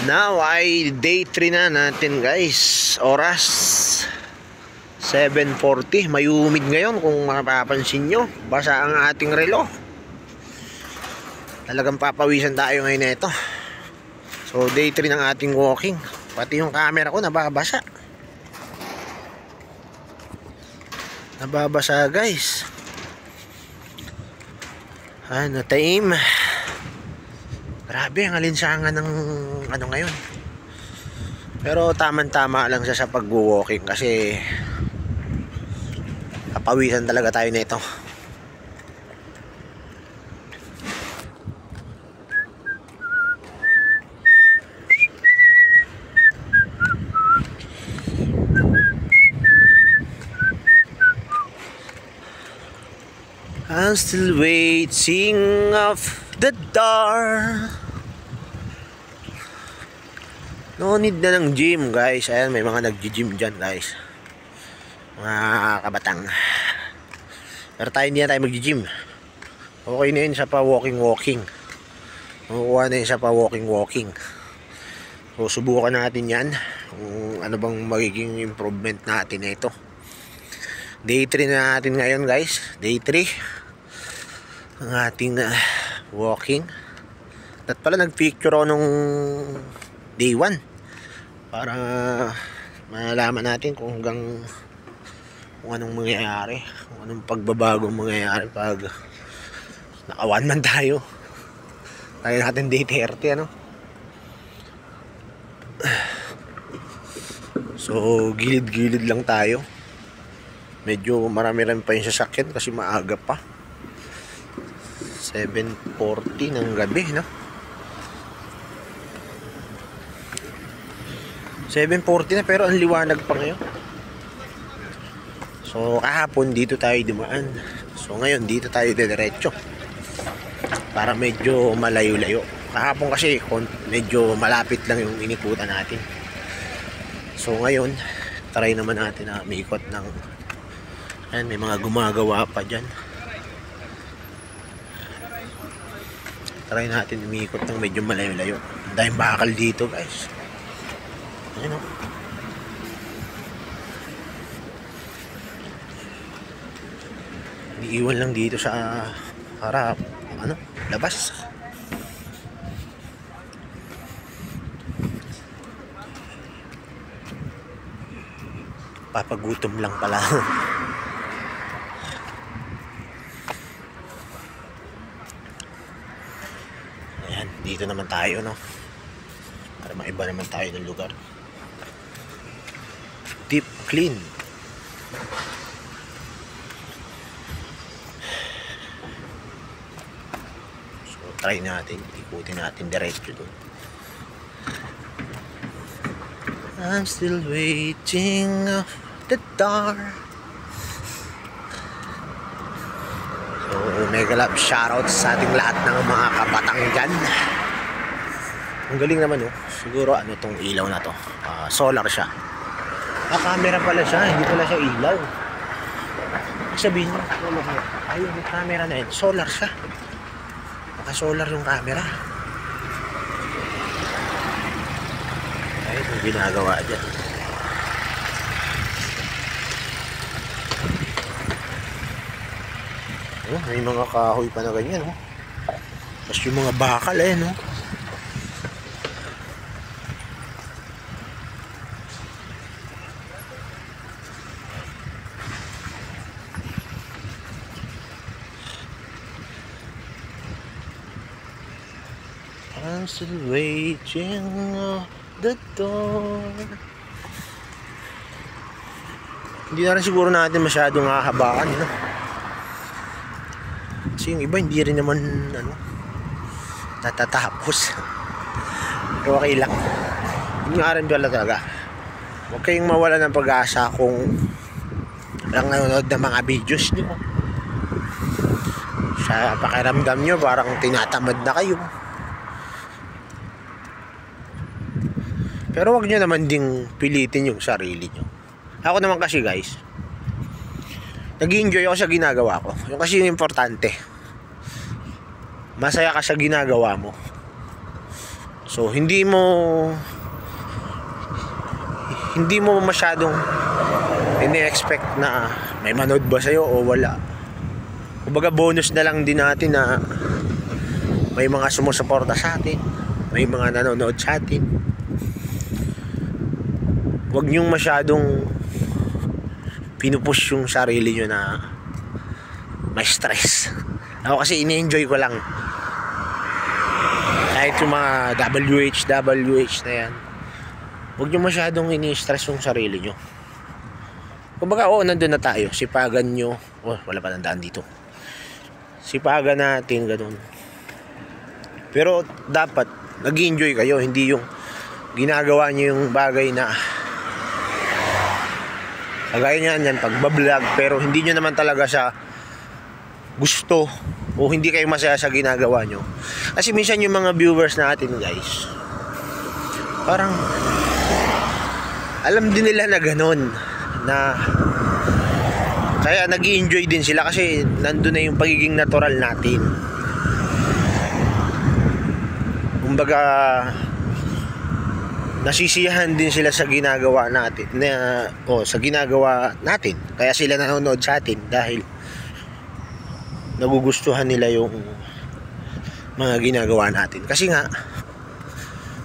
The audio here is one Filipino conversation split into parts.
Now ay day 3 na natin guys. Oras 7:40. May humid ngayon kung mapapansin nyo. Basa ang ating relo. Talagang papawisan tayo ngayon nito. So day 3 ng ating walking. Pati yung camera ko nababasa. Nababasa guys. Ano time? Grabe ang alinsangan ng ano ngayon. Pero tamang-tama lang siya sa pag-walking kasi papawisan talaga tayo nito. I'm still waiting of the door. No need na ng gym guys. Ayan, may mga nag-gym dyan guys, mga kabatang. Pero tayo hindi na tayo mag-gym. Okay na yun sa pa-walking. Makukuha na yun sa pa-walking. So subukan natin yan kung ano bang magiging improvement natin na ito. Day 3 na natin ngayon guys. Day 3 ang ating walking. At pala nagpicture ako nung day 1 para malaman natin kung anong mangyayari, kung anong pagbabagong mangyayari pag naka-1 man tayo natin day 30 ano. So gilid-gilid lang tayo. Medyo marami pa yung sasakyan kasi maaga pa. 7:40 ng gabi, no? 7:40 na pero ang liwanag pa ngayon. So kahapon dito tayo dumaan. So ngayon dito tayo diretso para medyo malayo-layo. Kahapon kasi medyo malapit lang yung inikutan natin. So ngayon try naman natin na umikot ng ayan, may mga gumagawa pa dyan. Try natin umikot ng medyo malayo-layo. Dahil bakal dito guys. Ayan o. Iiwan lang dito sa harap. Ano? Labas. Papagutom lang pala. Ayan, dito naman tayo, no? Para maiba naman tayo ng lugar. Deep clean. So try natin, ikutin natin diretso doon. I'm still waiting of the door. So mega love shoutout sa ating lahat ng mga kabatang dyan. Ang galing naman, oh. Siguro ano tong ilaw na to, solar siya. Camera pala siya, hindi pala siya ilaw. Sabihin mo, ayun yung camera na yun, solar siya. Naka-solar yung camera. Ay, ito ginagawa dyan. Oh, may mga kahoy pa na ganyan, oh. Tapos yung mga bakal, no? I'm still waiting at the door. Hindi na rin siguro natin masyadong hahabaan, no? Kasi yung iba hindi rin naman natatapos. Pero okay lang. Yung nga rin pala talaga, huwag kayong mawala ng pag-asa kung lang nanonood ng mga videos nyo. Sa pakiramdam nyo parang tinatamad na kayo. Pero wag nyo naman ding pilitin yung sarili nyo. Ako naman kasi guys, nag-enjoy ako sa ginagawa ko. Yung kasi yung importante, masaya ka sa ginagawa mo. So hindi mo masyadong ini-expect na may manood ba sa'yo o wala. Kumbaga bonus na lang din natin na may mga sumusuporta sa atin, may mga nanonood sa atin. Huwag niyong masyadong pinupush yung sarili nyo na may stress. Ako kasi ini-enjoy ko lang. Kahit yung mga WH na yan, huwag nyo masyadong ini-stress yung sarili nyo. Kumbaga, nandun na tayo. Sipagan nyo. Wala pa nandaan dito. Sipagan natin, ganun. Pero dapat nag-enjoy kayo, hindi yung ginagawa nyo yung bagay na kagaya yan pagbablog, pero hindi nyo naman talaga sa gusto o hindi kayo masaya sa ginagawa nyo. Kasi minsan yung mga viewers natin, guys, parang alam din nila na ganun, na kaya nag-i-enjoy din sila kasi nandun na yung pagiging natural natin. Kumbaga nasisiyahan din sila sa ginagawa natin sa ginagawa natin, kaya sila nanonood sa atin dahil nagugustuhan nila yung mga ginagawa natin. Kasi nga,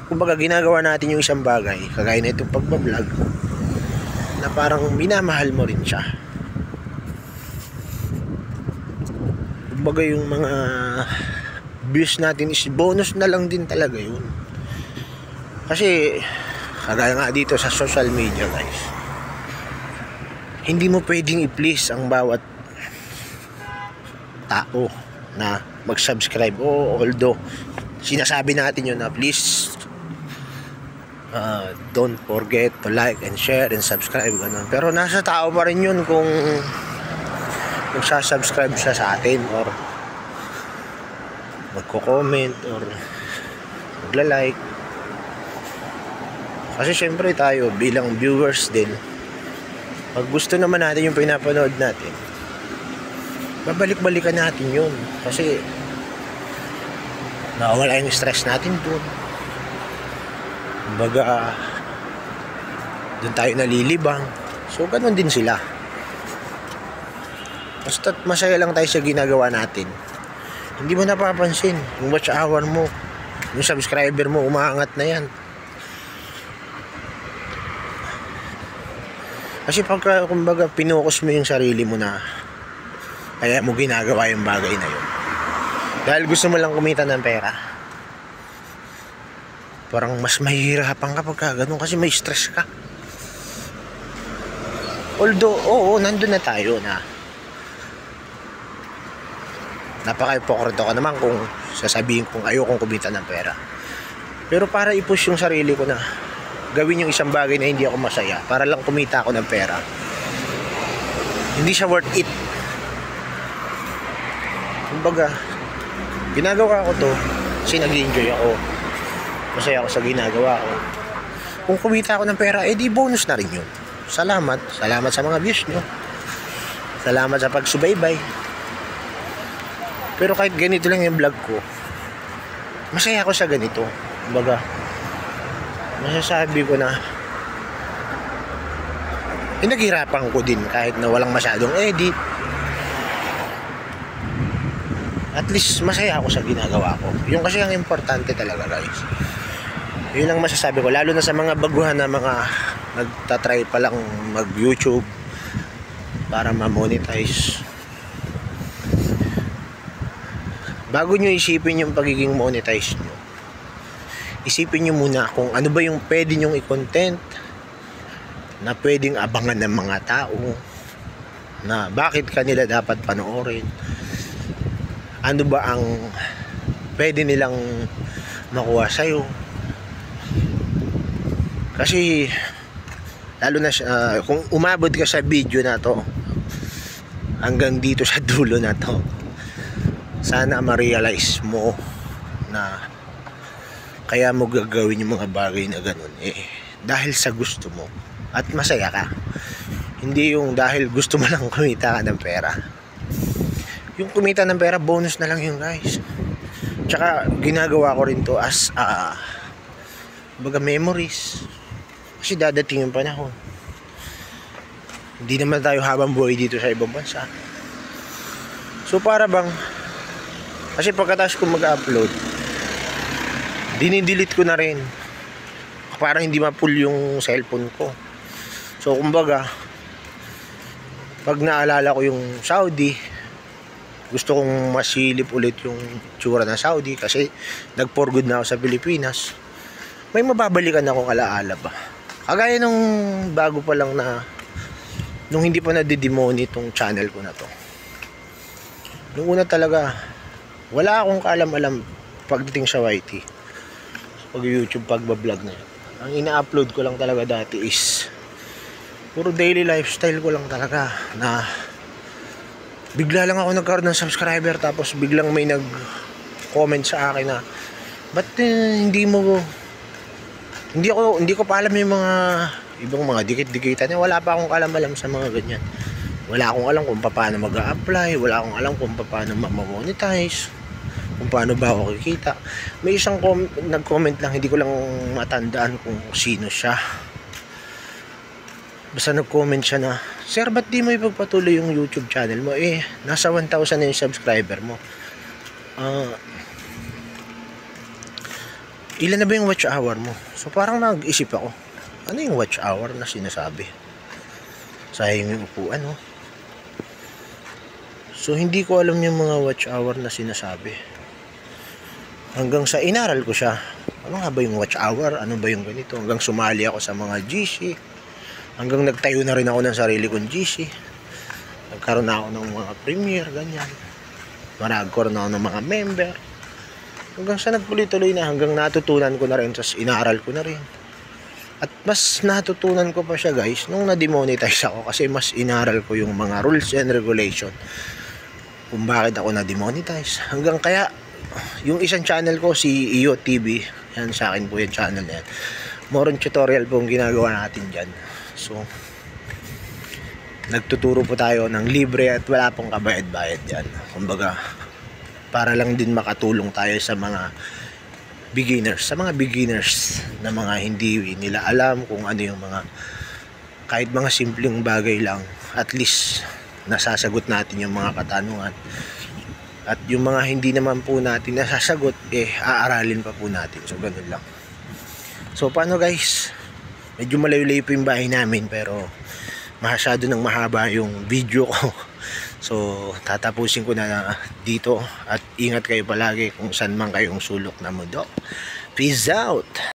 kumbaga ginagawa natin yung isang bagay, kagaya na itong pagbablog, na parang minamahal mo rin siya. Kumbaga yung mga views natin is bonus na lang din talaga yun. Kasi kagaya nga dito sa social media, guys, hindi mo pwedeng i-please ang bawat tao na mag-subscribe. Although sinasabi natin yun na please don't forget to like and share and subscribe, ganun. Pero nasa tao pa rin yun kung magsasubscribe siya sa atin or magko-comment or magla-like. Kasi syempre tayo bilang viewers din, pag gusto naman natin yung pinapanood natin, babalik-balikan natin yun. Kasi nawawala yung stress natin dun. Kumbaga dun tayo nalilibang. So ganun din sila. Basta masaya lang tayo sa ginagawa natin, hindi mo napapansin yung watch hour mo, yung subscriber mo umaangat na yan. Kasi pagka kumbaga pinukus mo yung sarili mo na kaya mo ginagawa yung bagay na yun dahil gusto mo lang kumita ng pera, parang mas mahihirapan ka pagka ganun kasi may stress ka. Although nandun na tayo na napaka-hipokrito ka naman kung sasabihin kong ayokong kumita ng pera, pero para i-push yung sarili ko na gawin yung isang bagay na hindi ako masaya para lang kumita ako ng pera, hindi siya worth it. Kumbaga ginagawa ko to kasi nag-enjoy ako, masaya ako sa ginagawa ko. Kung kumita ako ng pera, di bonus na rin yun. Salamat sa mga views nyo, salamat sa pagsubaybay. Pero kahit ganito lang yung vlog ko, masaya ako sa ganito. Kumbaga masasabi ko na pinaghirapan ko din kahit na walang masyadong edit. At least masaya ako sa ginagawa ko. Yung kasi ang importante talaga, guys. Yun ang masasabi ko, lalo na sa mga baguhan na mga nagtatry pa lang mag YouTube para ma-monetize. Bago nyo isipin yung pagiging monetize nyo, isipin nyo muna kung ano ba yung pwede nyong i-content na pwedeng abangan ng mga tao, na bakit kanila dapat panoorin, ano ba ang pwede nilang makuha sa'yo. Kasi lalo na kung umabot ka sa video na to hanggang dito sa dulo na to, sana ma-realize mo na kaya mo gagawin yung mga bagay na ganun dahil sa gusto mo at masaya ka, hindi yung dahil gusto mo lang kumita ka ng pera. Yung kumita ng pera bonus na lang yun, guys. Tsaka ginagawa ko rin to as baga memories. Kasi dadating yung panahon. Hindi naman tayo habang buhay dito sa ibang bansa. So para bang, kasi pagkatapos ko mag-upload, dinidelete ko na rin para hindi ma-pull yung cellphone ko. So kumbaga, pag naalala ko yung Saudi, gusto kong masilip ulit yung tsura ng Saudi kasi nag-for good na ako sa Pilipinas, may mababalikan akong alaala ba. Kagaya nung bago pa lang na, nung hindi pa nadidemoni itong channel ko na to. Nung una talaga, wala akong kaalam-alam pagdating sa YT, pag YouTube, pagbablog na yun. Ang ina-upload ko lang talaga dati is puro daily lifestyle ko lang talaga, na bigla lang ako nagkaroon ng subscriber, tapos biglang may nag-comment sa akin na ba't hindi ko pa alam yung mga ibang mga dikit-dikitan. Wala pa akong alam sa mga ganyan. Wala akong alam kung paano mag-a-apply, wala akong alam kung paano ma-monetize, kung paano ba ako kikita. May isang nag-comment lang, hindi ko lang matandaan kung sino siya. Basta nag-comment siya na, "Sir, ba't di mo ipagpatuloy yung YouTube channel mo? Nasa 1,000 na yung subscriber mo. Ilan na ba yung watch hour mo?" So parang nag-isip ako, ano yung watch hour na sinasabi? Sayang yung upuan, no? So hindi ko alam yung mga watch hour na sinasabi. Hanggang sa inaral ko siya. Ano nga ba yung watch hour? Ano ba yung ganito? Hanggang sumali ako sa mga GC. Hanggang nagtayo na rin ako ng sarili kong GC. Nagkaroon na ako ng mga premiere, ganyan. Nagkaroon na ako ng mga member. Hanggang sa nagtuloy-tuloy na, hanggang natutunan ko na rin, tapos inaral ko na rin. At mas natutunan ko pa siya, guys, nung na-demonetize ako, kasi mas inaral ko yung mga rules and regulation kung bakit ako na-demonetize. Hanggang kaya, yung isang channel ko, si Iyo TV, yan sa akin po yung channel na yan. More on tutorial po yung ginagawa natin dyan. So, nagtuturo po tayo ng libre at wala pong kabayad-bayad yan. Kumbaga, para lang din makatulong tayo sa mga beginners na mga hindi nila alam kung ano yung mga, kahit mga simpleng bagay lang, at least nasasagot natin yung mga katanungan. At yung mga hindi naman po natin nasasagot, aaralin pa po natin. So ganun lang. So paano, guys? Medyo malayo-layo po yung bahay namin, pero masyado nang mahaba yung video ko. So tatapusin ko na dito, at ingat kayo palagi kung saan man kayong sulok na mundo. Peace out!